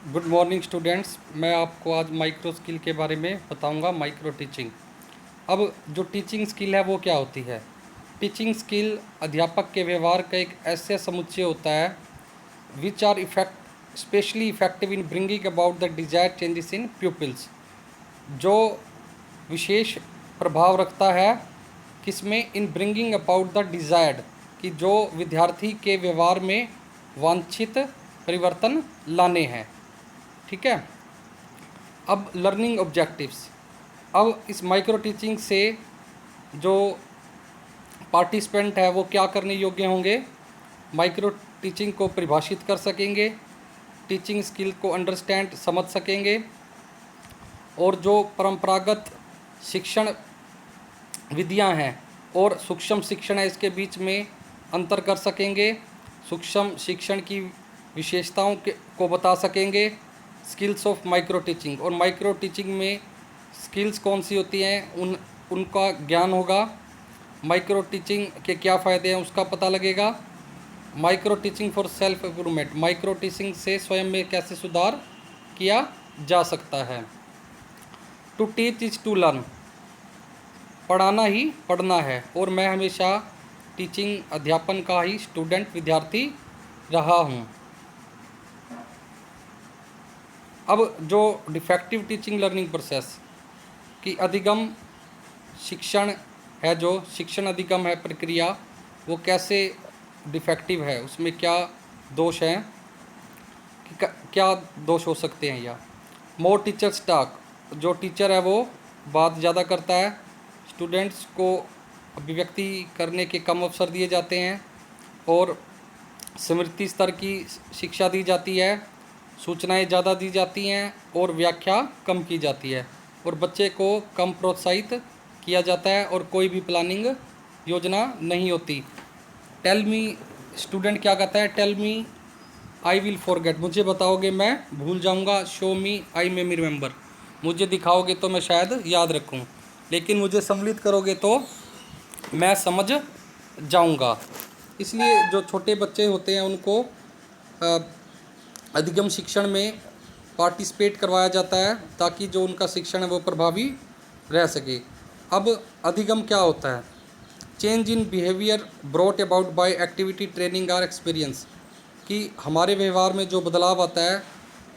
Good morning students. मैं आपको आज माइक्रो स्किल के बारे में बताऊंगा, माइक्रो टीचिंग। अब जो टीचिंग स्किल है वो क्या होती है? टीचिंग स्किल अध्यापक के व्यवहार का एक ऐसे समुच्चय होता है which are specially effective in bringing about the desired changes in pupils, जो विशेष प्रभाव रखता है किसमें? In bringing about the desired, कि जो विद्यार्थी के व्यवहार में वांछित परिवर्तन लाने हैं। ठीक है। अब लर्निंग ऑब्जेक्टिव्स। अब इस माइक्रो टीचिंग से जो पार्टिसिपेंट है वो क्या करने योग्य होंगे? माइक्रो टीचिंग को परिभाषित कर सकेंगे, टीचिंग स्किल को अंडरस्टैंड समझ सकेंगे, और जो परंपरागत शिक्षण विधियां हैं और सूक्ष्म शिक्षण है इसके बीच में अंतर कर सकेंगे, सूक्ष्म शिक्षण की विशेषताओं को बता सकेंगे। स्किल्स ऑफ माइक्रो टीचिंग, और माइक्रो टीचिंग में स्किल्स कौन सी होती हैं उनका ज्ञान होगा। माइक्रो टीचिंग के क्या फ़ायदे हैं उसका पता लगेगा। Micro teaching for self improvement, micro teaching से स्वयं में कैसे सुधार किया जा सकता है। To teach is to learn, पढ़ाना ही पढ़ना है, और मैं हमेशा टीचिंग अध्यापन का ही स्टूडेंट विद्यार्थी रहा हूँ। अब जो डिफेक्टिव टीचिंग लर्निंग प्रोसेस की अधिगम शिक्षण है, जो शिक्षण अधिगम है प्रक्रिया, वो कैसे डिफेक्टिव है, उसमें क्या दोष हैं, कि क्या दोष हो सकते हैं। या मोर टीचर्स टॉक, जो टीचर है वो बात ज़्यादा करता है, स्टूडेंट्स को अभिव्यक्ति करने के कम अवसर दिए जाते हैं, और स्मृति स्तर की शिक्षा दी जाती है, सूचनाएं ज़्यादा दी जाती हैं और व्याख्या कम की जाती है, और बच्चे को कम प्रोत्साहित किया जाता है, और कोई भी प्लानिंग योजना नहीं होती। टेल मी, स्टूडेंट क्या कहता है? Tell me I will forget, मुझे बताओगे मैं भूल जाऊंगा। शो मी आई मे रिमेंबर, मुझे दिखाओगे तो मैं शायद याद रखूं, लेकिन मुझे सम्मिलित करोगे तो मैं समझ जाऊंगा। इसलिए जो छोटे बच्चे होते हैं उनको अधिगम शिक्षण में पार्टिसिपेट करवाया जाता है, ताकि जो उनका शिक्षण है वो प्रभावी रह सके। अब अधिगम क्या होता है? Change in behaviour brought about by activity, training और एक्सपीरियंस, कि हमारे व्यवहार में जो बदलाव आता है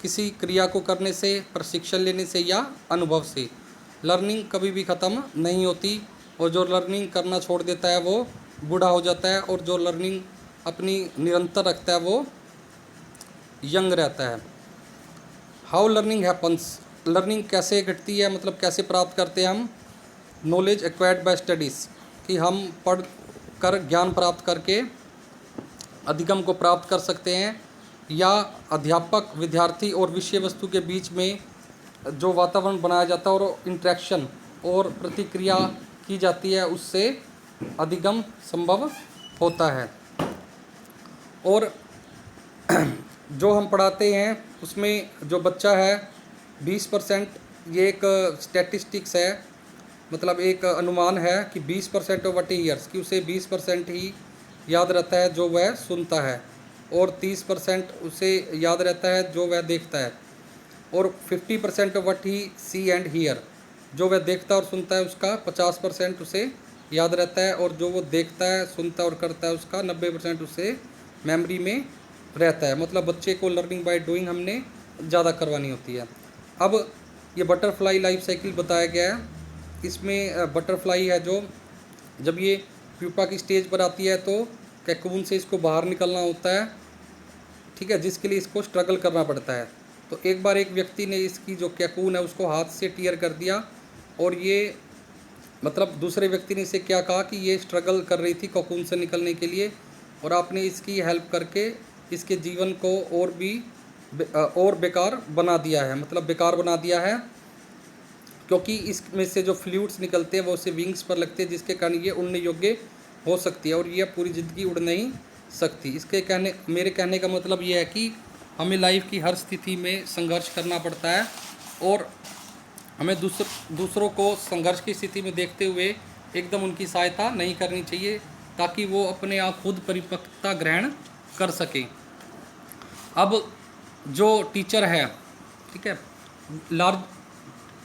किसी क्रिया को करने से, प्रशिक्षण लेने से या अनुभव से। लर्निंग कभी भी ख़त्म नहीं होती, और जो लर्निंग करना छोड़ देता है वो बूढ़ा हो जाता है, और जो लर्निंग अपनी निरंतर रखता है वो यंग रहता है। हाउ लर्निंग हैपन्स, लर्निंग कैसे घटती है, मतलब कैसे प्राप्त करते हैं हम? नॉलेज एक्वायर्ड बाय स्टडीज़, कि हम पढ़ कर ज्ञान प्राप्त करके अधिगम को प्राप्त कर सकते हैं, या अध्यापक, विद्यार्थी और विषय वस्तु के बीच में जो वातावरण बनाया जाता है और इंटरेक्शन और प्रतिक्रिया की जाती है, उससे अधिगम संभव होता है। और जो हम पढ़ाते हैं उसमें जो बच्चा है 20%, ये एक स्टैटिस्टिक्स है, मतलब एक अनुमान है कि 20% ऑफ वट ईयर्स, कि उसे 20% ही याद रहता है जो वह सुनता है, और 30% उसे याद रहता है जो वह देखता है, और 50% of what he see and hear, जो वह देखता और सुनता है उसका 50% उसे याद रहता है, और जो वो देखता है, सुनता और करता है उसका 90% उसे मेमोरी में रहता है। मतलब बच्चे को लर्निंग बाय डूइंग हमने ज़्यादा करवानी होती है। अब ये बटरफ्लाई लाइफ साइकिल बताया गया है। इसमें बटरफ्लाई है जो जब ये प्यूपा की स्टेज पर आती है तो कैकून से इसको बाहर निकलना होता है, ठीक है, जिसके लिए इसको स्ट्रगल करना पड़ता है। तो एक बार एक व्यक्ति ने इसकी जो कैकून है उसको हाथ से टीयर कर दिया, और ये मतलब दूसरे व्यक्ति ने इसे क्या कहा कि ये स्ट्रगल कर रही थी कोकून से निकलने के लिए, और आपने इसकी हेल्प करके इसके जीवन को और बेकार बना दिया है, मतलब बेकार बना दिया है, क्योंकि इसमें से जो फ्लूइड्स निकलते हैं वो उसे विंग्स पर लगते हैं, जिसके कारण ये उड़ने योग्य हो सकती है, और ये पूरी ज़िंदगी उड़ नहीं सकती। मेरे कहने का मतलब ये है कि हमें लाइफ की हर स्थिति में संघर्ष करना पड़ता है, और हमें दूसरों को संघर्ष की स्थिति में देखते हुए एकदम उनकी सहायता नहीं करनी चाहिए, ताकि वो अपने आप खुद परिपक्वता ग्रहण कर सकें। अब जो टीचर है, ठीक है,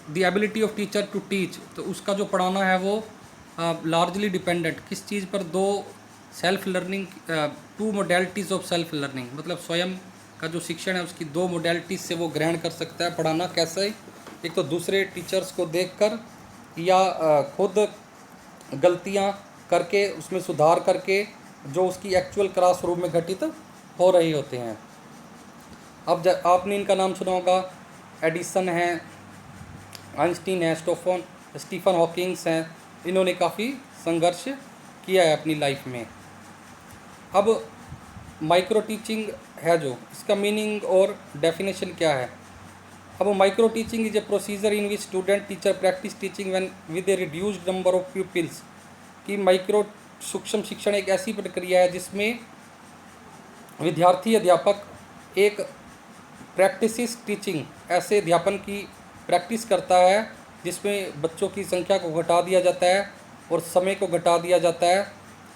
the ability of teacher to teach, तो उसका जो पढ़ाना है वो लार्जली डिपेंडेंट किस चीज़ पर, दो self learning, two modalities of self learning, मतलब स्वयं का जो शिक्षण है उसकी दो मोडेलिटीज़ से वो ग्रहण कर सकता है पढ़ाना। कैसे? एक तो दूसरे टीचर्स को देखकर या खुद गलतियां करके उसमें सुधार करके जो उसकी एक्चुअल क्लासरूम में घटित हो रही होते हैं। अब आपने इनका नाम सुना होगा, एडिसन है, आइंस्टीन है, स्टीफन हॉकिंग्स हैं, इन्होंने काफ़ी संघर्ष किया है अपनी लाइफ में। अब माइक्रो टीचिंग है जो, इसका मीनिंग और डेफिनेशन क्या है? अब micro teaching is a procedure in which student teacher practice teaching when with A reduced number of pupils. कि माइक्रो सूक्ष्म शिक्षण एक ऐसी प्रक्रिया है जिसमें विद्यार्थी अध्यापक एक प्रैक्टिस टीचिंग, ऐसे अध्यापन की प्रैक्टिस करता है जिसमें बच्चों की संख्या को घटा दिया जाता है और समय को घटा दिया जाता है,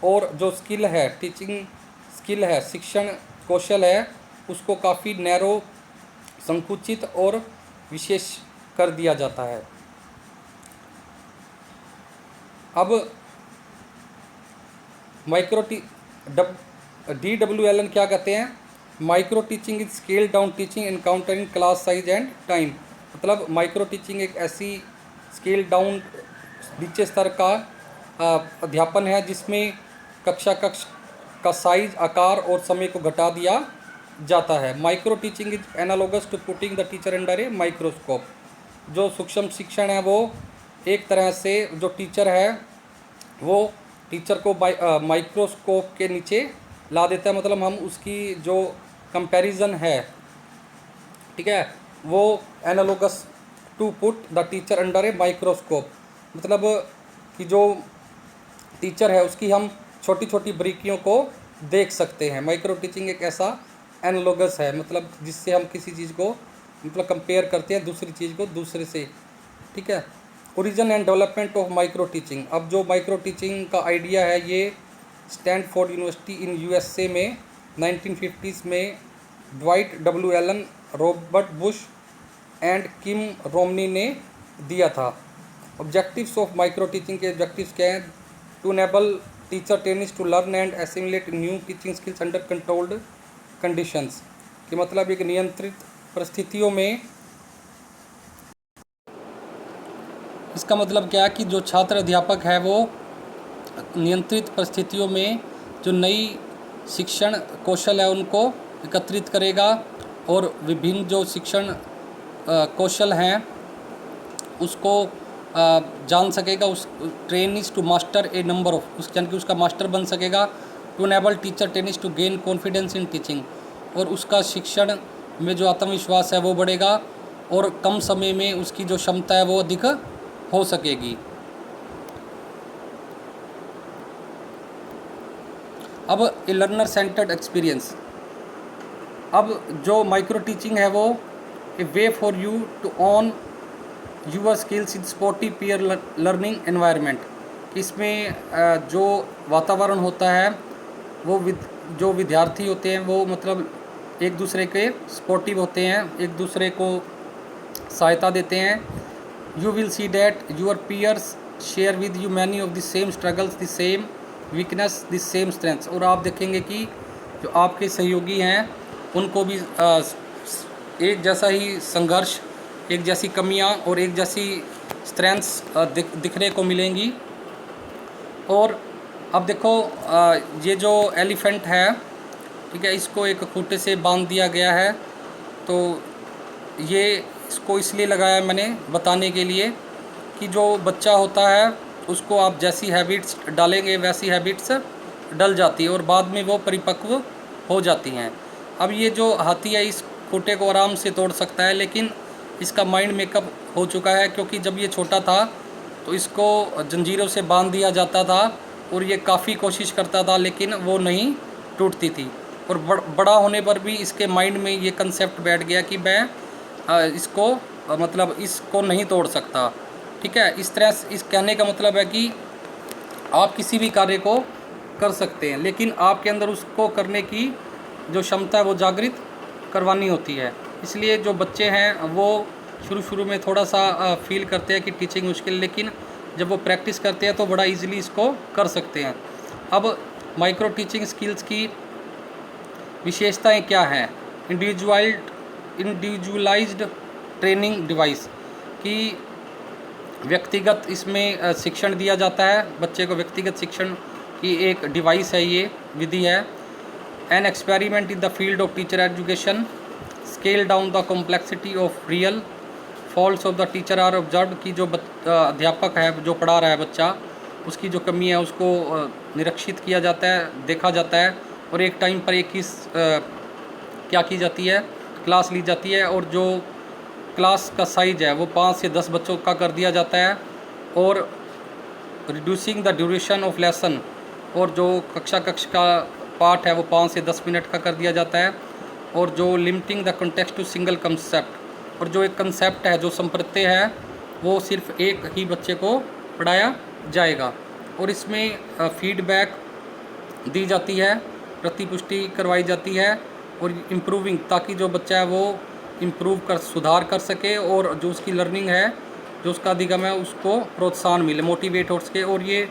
और जो स्किल है, टीचिंग स्किल है, शिक्षण कौशल है, उसको काफ़ी नैरो, संकुचित और विशेष कर दिया जाता है। अब माइक्रो DWLN क्या कहते हैं? Micro teaching is scale down teaching encountering class size and time. मतलब माइक्रो टीचिंग एक ऐसी स्केल डाउन, नीचे स्तर का अध्यापन है जिसमें कक्षा का साइज, आकार और समय को घटा दिया जाता है। Micro teaching is analogous to putting the teacher under a microscope. जो सूक्ष्म शिक्षण है वो एक तरह से जो टीचर है वो टीचर को माइक्रोस्कोप के नीचे ला देता है। मतलब हम उसकी जो कंपैरिजन है, ठीक है, वो analogous to put the teacher under a microscope, मतलब कि जो टीचर है उसकी हम छोटी छोटी बारीकियों को देख सकते हैं। माइक्रो टीचिंग एक ऐसा एनालोगस है, मतलब जिससे हम किसी चीज़ को मतलब कंपेयर करते हैं दूसरी चीज़ को दूसरे से, ठीक है। Origin and development of micro teaching. अब जो माइक्रो टीचिंग का आइडिया है ये स्टैनफोर्ड यूनिवर्सिटी इन USA में 1950s में Dwight WLN, Robert Bush and Kim Romney ने दिया था। ऑब्जेक्टिव्स ऑफ माइक्रो टीचिंग के ऑब्जेक्टिव्स क्या हैं? To enable teacher trainings to learn and assimilate new teaching skills under controlled conditions. कि मतलब एक नियंत्रित परिस्थितियों में, इसका मतलब क्या है कि जो छात्र अध्यापक है वो नियंत्रित परिस्थितियों में जो नई शिक्षण कौशल है उनको एकत्रित करेगा और विभिन्न जो शिक्षण कौशल हैं उसको जान सकेगा। उस trainings to master a number of, उस यानी कि उसका मास्टर बन सकेगा। To enable teacher trainings to gain confidence in teaching, और उसका शिक्षण में जो आत्मविश्वास है वो बढ़ेगा और कम समय में उसकी जो क्षमता है वो अधिक हो सकेगी। अब ए लर्नर सेंटर्ड एक्सपीरियंस। अब जो माइक्रो टीचिंग है वो a way for you to hone your skills in supportive peer learning environment. इसमें जो वातावरण होता है वो जो विद्यार्थी होते हैं वो मतलब एक दूसरे के स्पोर्टिव होते हैं, एक दूसरे को सहायता देते हैं। You will see that your peers share with you many of the same struggles, the same weakness, the same strengths. और आप देखेंगे कि जो आपके सहयोगी हैं उनको भी एक जैसा ही संघर्ष, एक जैसी कमियां और एक जैसी स्ट्रेंथ्स दिखने को मिलेंगी। और अब देखो ये जो एलिफेंट है, ठीक है, इसको एक खूंटे से बांध दिया गया है। तो ये इसको इसलिए लगाया मैंने बताने के लिए कि जो बच्चा होता है उसको आप जैसी हैबिट्स डालेंगे वैसी हैबिट्स डल जाती है और बाद में वो परिपक्व हो जाती हैं। अब ये जो हाथी है इस खूंटे को आराम से तोड़ सकता है, लेकिन इसका माइंड मेकअप हो चुका है, क्योंकि जब ये छोटा था तो इसको जंजीरों से बांध दिया जाता था और ये काफ़ी कोशिश करता था लेकिन वो नहीं टूटती थी। और बड़ा होने पर भी इसके माइंड में ये कंसेप्ट बैठ गया कि मैं इसको मतलब इसको नहीं तोड़ सकता, ठीक है। इस तरह इस कहने का मतलब है कि आप किसी भी कार्य को कर सकते हैं, लेकिन आपके अंदर उसको करने की जो क्षमता है वो जागृत करवानी होती है। इसलिए जो बच्चे हैं वो शुरू में थोड़ा सा फील करते हैं कि टीचिंग मुश्किल, लेकिन जब वो प्रैक्टिस करते हैं तो बड़ा इजीली इसको कर सकते हैं। अब माइक्रो टीचिंग स्किल्स की विशेषताएं क्या हैं? इंडिविजुअलाइज्ड ट्रेनिंग डिवाइस की व्यक्तिगत इसमें शिक्षण दिया जाता है, बच्चे को व्यक्तिगत शिक्षण की एक डिवाइस है, ये विधि है। An experiment in the field of teacher education, scale down the complexity of real faults of the teacher are observe, की जो अध्यापक है जो पढ़ा रहा है बच्चा, उसकी जो कमी है उसको निरीक्षित किया जाता है, देखा जाता है, और एक टाइम पर एक ही क्या की जाती है, क्लास ली जाती है, और जो क्लास का साइज है वो 5 से 10 बच्चों का कर दिया जाता है, और reducing the duration of lesson, और जो कक्षा का पाठ है वो 5 से 10 मिनट का कर दिया जाता है, और जो limiting the context to single concept, और जो एक कंसेप्ट है जो संप्रत्यय है वो सिर्फ एक ही बच्चे को पढ़ाया जाएगा, और इसमें फीडबैक दी जाती है, प्रतिपुष्टि करवाई जाती है, और इम्प्रूविंग, ताकि जो बच्चा है वो इम्प्रूव कर सुधार कर सके, और जो उसकी लर्निंग है, जो उसका अधिगम है, उसको प्रोत्साहन मिले, मोटिवेट हो सके। और ये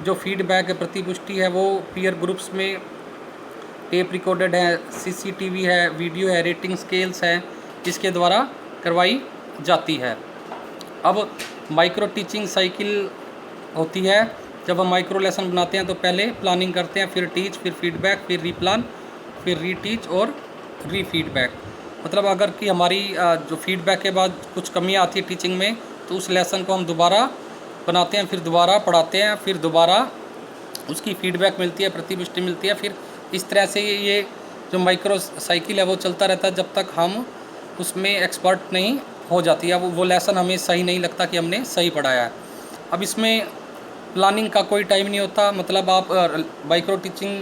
जो फीडबैक है, प्रतिपुष्टि है, वो पीयर ग्रुप्स में टेप रिकॉर्डेड है, सीसीटीवी है, वीडियो है, रेटिंग स्केल्स हैं, जिसके द्वारा करवाई जाती है। अब माइक्रो टीचिंग साइकिल होती है। जब हम माइक्रो लेसन बनाते हैं तो पहले प्लानिंग करते हैं, फिर टीच, फिर फीडबैक, फिर रीप्लान, फिर रीटीच और रीफीडबैक। मतलब अगर कि हमारी जो फीडबैक के बाद कुछ कमियां आती है टीचिंग में, तो उस लेसन को हम दोबारा बनाते हैं, फिर दोबारा पढ़ाते हैं, फिर दोबारा उसकी फीडबैक मिलती है, प्रतिपुष्टि मिलती है। फिर इस तरह से ये जो माइक्रो साइकिल है वो चलता रहता है जब तक हम उसमें एक्सपर्ट नहीं हो जाती है, वो लेसन हमें सही नहीं लगता कि हमने सही पढ़ाया है। अब इसमें प्लानिंग का कोई टाइम नहीं होता, मतलब आप माइक्रो टीचिंग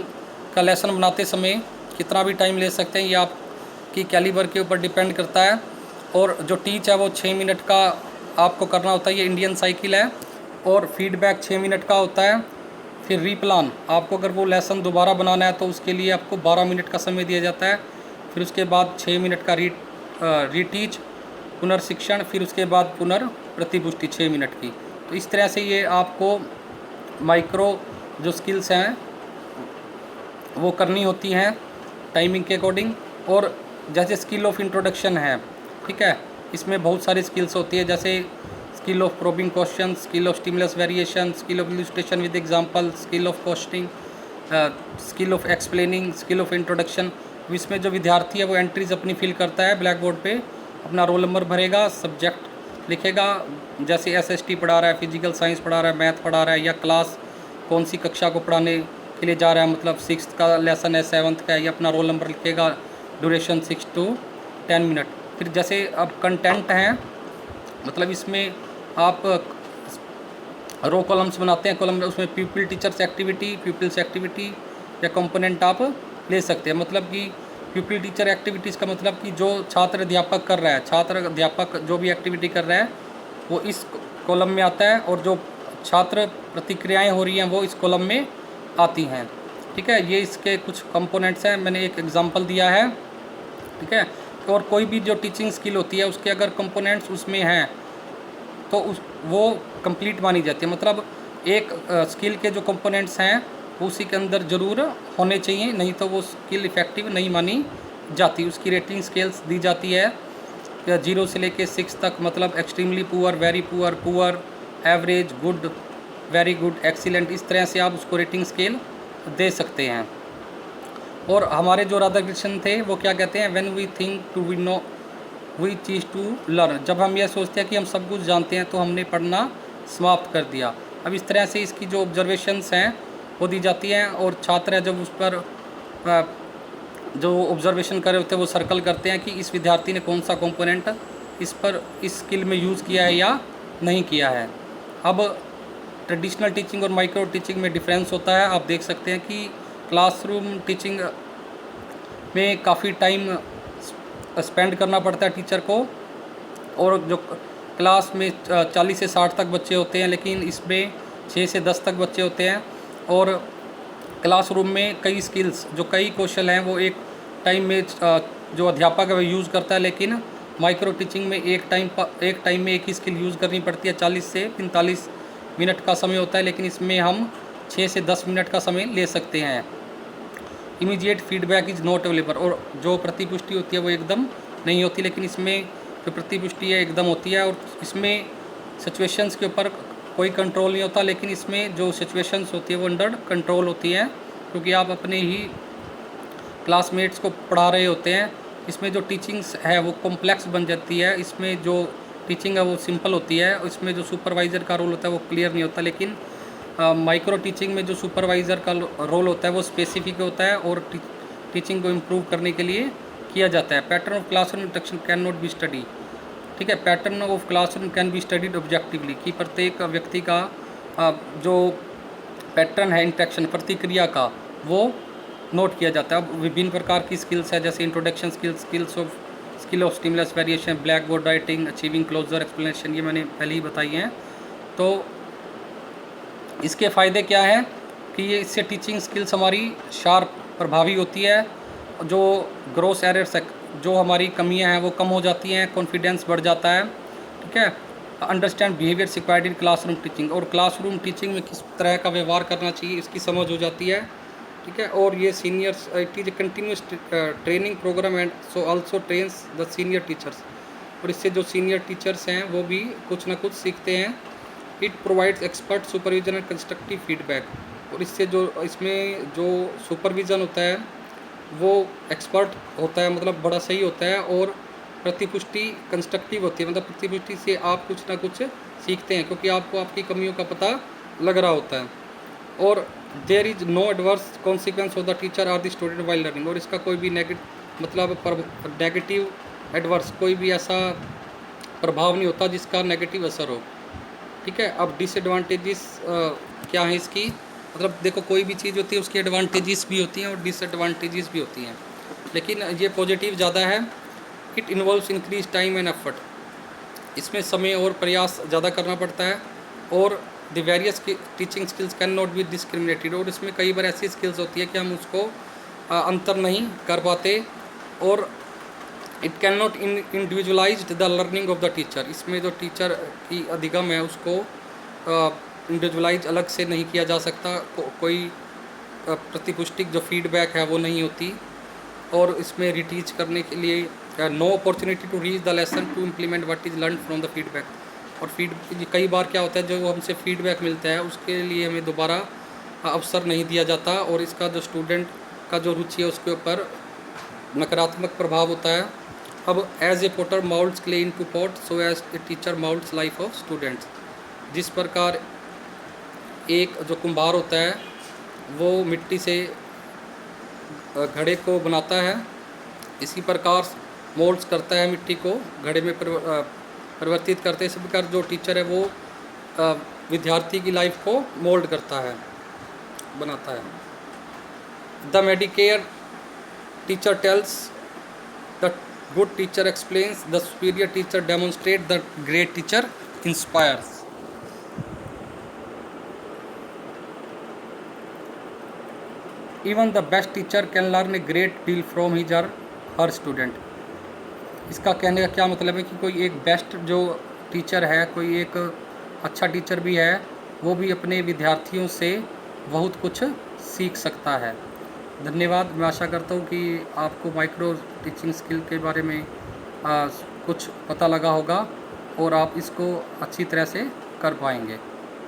का लेसन बनाते समय कितना भी टाइम ले सकते हैं, ये आपकी कैलिबर के ऊपर डिपेंड करता है। और जो टीच है वो 6 मिनट का आपको करना होता है, ये इंडियन साइकिल है, और फीडबैक 6 मिनट का होता है। फिर रीप्लान, आपको अगर वो लेसन दोबारा बनाना है तो उसके लिए आपको 12 मिनट का समय दिया जाता है। फिर उसके बाद 6 मिनट का रीटीच, पुनर्शिक्षण, फिर उसके बाद पुनर्प्रतिपुष्टि 6 मिनट की। तो इस तरह से ये आपको माइक्रो जो स्किल्स हैं वो करनी होती हैं टाइमिंग के अकॉर्डिंग। और जैसे स्किल ऑफ इंट्रोडक्शन है, ठीक है, इसमें बहुत सारी स्किल्स होती है, जैसे skill of probing question, skill of stimulus variation, skill of illustration with example, skill of questioning, skill of explaining, skill of introduction. इसमें जो विद्यार्थी है वो एंट्रीज अपनी फिल करता है, ब्लैक बोर्ड पे अपना रोल नंबर भरेगा, सब्जेक्ट लिखेगा, जैसे एसएसटी पढ़ा रहा है, फिजिकल साइंस पढ़ा रहा है, मैथ पढ़ा रहा है, या क्लास कौन सी कक्षा को पढ़ाने के लिए जा रहा है, मतलब 6th का लेसन है, 7th का है, या अपना रोल नंबर लिखेगा, ड्यूरेशन 6 to 10 मिनट। फिर जैसे अब कंटेंट हैं, मतलब इसमें आप रो कॉलम्स बनाते हैं, कॉलम उसमें people teachers activity, peoples activity या कंपोनेंट आप ले सकते हैं। मतलब कि पीपल टीचर एक्टिविटीज़ का मतलब कि जो छात्र अध्यापक कर रहा है, छात्र अध्यापक जो भी एक्टिविटी कर रहा है वो इस कॉलम में आता है, और जो छात्र प्रतिक्रियाएं हो रही हैं वो इस कॉलम में आती हैं, ठीक है। ये इसके कुछ कंपोनेंट्स हैं, मैंने एक एग्जांपल दिया है, ठीक है। और कोई भी जो टीचिंग स्किल होती है उसके अगर कंपोनेंट्स उसमें हैं तो वो कंप्लीट मानी जाती है। मतलब एक स्किल के जो कंपोनेंट्स हैं उसी के अंदर ज़रूर होने चाहिए, नहीं तो वो स्किल इफ़ेक्टिव नहीं मानी जाती। उसकी रेटिंग स्केल्स दी जाती है 0 से लेके 6 तक, मतलब extremely poor, very poor, poor, average, good, very good, excellent. इस तरह से आप उसको रेटिंग स्केल दे सकते हैं। और हमारे जो राधाकृष्णन थे वो क्या कहते हैं, when we think to we know we choose to learn. जब हम यह सोचते हैं कि हम सब कुछ जानते हैं तो हमने पढ़ना समाप्त कर दिया। अब इस तरह से इसकी जो ऑब्जर्वेशंस हैं वो दी जाती हैं, और छात्र है जब उस पर जो ऑब्जर्वेशन कर रहे होते हैं वो सर्कल करते हैं कि इस विद्यार्थी ने कौन सा कंपोनेंट इस पर इस स्किल में यूज़ किया है या नहीं किया है। अब ट्रेडिशनल टीचिंग और माइक्रो टीचिंग में डिफरेंस होता है। आप देख सकते हैं कि क्लासरूम टीचिंग में काफ़ी टाइम स्पेंड करना पड़ता है टीचर को, और जो क्लास में 40 से 60 तक बच्चे होते हैं, लेकिन इसमें 6 से 10 तक बच्चे होते हैं। और क्लासरूम में कई स्किल्स जो कई कौशल हैं वो एक टाइम में जो अध्यापक है वो यूज़ करता है, लेकिन माइक्रो टीचिंग में एक टाइम में एक ही स्किल यूज़ करनी पड़ती है। 40 से 45 मिनट का समय होता है, लेकिन इसमें हम 6 से 10 मिनट का समय ले सकते हैं। Immediate feedback is not available, और जो प्रतिपुष्टि होती है वो एकदम नहीं होती, लेकिन इसमें जो प्रतिपुष्टि है एकदम होती है। और इसमें सिचुएशंस के ऊपर कोई कंट्रोल नहीं होता, लेकिन इसमें जो सिचुएशंस होती है वो अंडर कंट्रोल होती हैं, क्योंकि आप अपने ही क्लासमेट्स को पढ़ा रहे होते हैं। इसमें जो टीचिंग्स है वो कॉम्प्लेक्स बन जाती है, इसमें जो टीचिंग है वो सिंपल होती है, इसमें जो सुपरवाइज़र का रोल होता है वो क्लियर नहीं होता। लेकिन माइक्रो टीचिंग में जो सुपरवाइज़र का रोल होता है वो स्पेसिफिक होता है और टीचिंग को इम्प्रूव करने के लिए किया जाता है। Pattern of classroom instruction can not be study, ठीक है। Pattern of classroom can be studied objectively, कि प्रत्येक व्यक्ति का जो पैटर्न है इंटरेक्शन प्रतिक्रिया का वो नोट किया जाता है। अब विभिन्न प्रकार की स्किल्स है, जैसे introduction skill of stimulus variation, black board writing, achieving closure explanation, ये मैंने पहले ही बताई हैं। तो इसके फ़ायदे क्या हैं कि ये इससे टीचिंग स्किल्स हमारी शार्प प्रभावी होती है, जो ग्रोस एरर्स है, जो हमारी कमियां हैं वो कम हो जाती हैं, कॉन्फिडेंस बढ़ जाता है, ठीक है। Understand behaviour required in classroom teaching, और क्लासरूम टीचिंग में किस तरह का व्यवहार करना चाहिए इसकी समझ हो जाती है, ठीक है। और ये seniors, it is a continuous training programme and so also trains the senior teachers, और इससे जो सीनियर टीचर्स हैं वो भी कुछ ना कुछ सीखते हैं। It provides expert supervision and constructive feedback, और इससे जो इसमें जो सुपरविज़न होता है वो एक्सपर्ट होता है, मतलब बड़ा सही होता है, और प्रतिपुष्टि कंस्ट्रक्टिव होती है, मतलब प्रतिपुष्टि से आप कुछ ना कुछ सीखते हैं, क्योंकि आपको आपकी कमियों का पता लग रहा होता है। और there is no adverse consequence of the teacher or the student while learning, और इसका कोई भी नेगेटिव एडवर्स कोई भी ऐसा प्रभाव नहीं होता जिसका नेगेटिव असर हो, ठीक है। अब डिसएडवांटेजेस क्या है इसकी, मतलब देखो कोई भी चीज़ होती है उसकी एडवांटेजेस भी होती हैं और डिसएडवांटेजेस भी होती हैं, लेकिन ये पॉजिटिव ज़्यादा है। It involves increase time and effort, इसमें समय और प्रयास ज़्यादा करना पड़ता है। और the various teaching skills can not be discriminated, और इसमें कई बार ऐसी स्किल्स होती है कि हम उसको अंतर नहीं कर पाते। और it can not individualise the learning of the teacher, इसमें जो टीचर की अधिगम है उसको इंडिविजुअलाइज अलग से नहीं किया जा सकता, कोई प्रतिपुष्टिक जो फीडबैक है वो नहीं होती। और इसमें रिटीच करने के लिए no opportunity to reach the lesson to implement what is learn from the feedback, और कई बार क्या होता है जो हमसे फीडबैक मिलता है उसके लिए हमें दोबारा अवसर नहीं दिया जाता, और इसका जो स्टूडेंट का जो रुचि है उसके ऊपर नकारात्मक प्रभाव होता है। अब as a potter moulds clay in to pot, so as a teacher moulds life of students, जिस प्रकार एक जो कुम्हार होता है वो मिट्टी से घड़े को बनाता है, इसी प्रकार मोल्ड्स करता है मिट्टी को घड़े में परिवर्तित करते हैं। इसी प्रकार जो टीचर है वो विद्यार्थी की लाइफ को मोल्ड करता है, बनाता है। The Medicare teacher tales, the good teacher explains, the superior teacher demonstrate, the great teacher inspires. Even the best teacher can learn a great deal from his और हर स्टूडेंट। इसका कहने का क्या मतलब है कि कोई एक बेस्ट जो टीचर है, कोई एक अच्छा टीचर भी है, वो भी अपने विद्यार्थियों से बहुत कुछ सीख सकता है। धन्यवाद। मैं आशा करता हूँ कि आपको माइक्रो टीचिंग स्किल के बारे में कुछ पता लगा होगा और आप इसको अच्छी तरह से कर पाएंगे।